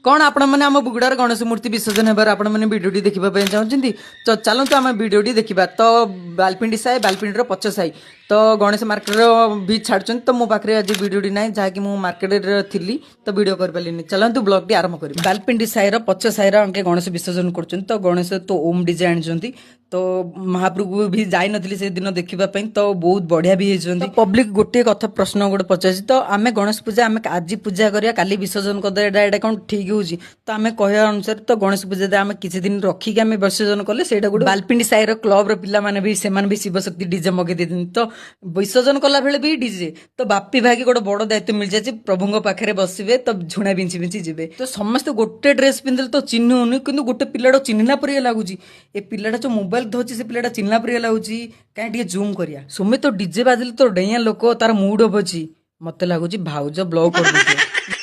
कौन आपण मैंने आम बुगुड़ार गणेश मूर्ति विसर्जन होबार आपण मैंने भिडियोटी देखा चाहते तो चलतु आम भिडियोटी देखा। तो बालपिंडी साई बालपिंडी पच साई तो गणेश मार्केट भी छाड़ तो मो पाखे आज भिडियोटी ना जहाँकि मुझे मार्केट थी तो भिडियो कर पारे। चलतु ब्लॉग टी आरंभ कर। बालपिंडी साईर पच साईर अंके गणेश विसर्जन कर तो गणेश तो ओम डीजे आनी तो महाप्रभु भी जाई नथिली से दिन देखापी तो बहुत बढ़िया भी होती। पब्लिक गोटे कथा प्रश्न गोटे पचार तो आम गणेश पूजा आम आज पूजा करिया काली विसर्जन करदे एटा कौन ठीक होची तो आम कहवा अनुसार तो गणेश पूजा आम किसी दिन रखिक आम विसर्जन कले से गोटे बालपिंडी साईर क्लब रा मैंने भी से शिवशक्ति डीजे मगे देते तो विसर्जन कला बेले भी डीजे तो बापी भागी गोटे बड़ दायित्व मिल जाए प्रभु पाखे बसवे तो झुणा बिंची बिंची जी तो समस्त गोटे ड्रेस पिंधे तो चिन्हूनी कि गोटे पिलाटा चिन्हना पर लगुच ए पिलाटा जो मोबाइल धोची से पिलाटा चिन्हना पर लगुच कहीं जूम करिया सुमे तो डीजे बाजिले तो डैया लोक तार मुड अफ अच्छी मत लगुच भाउज ब्लॉग कर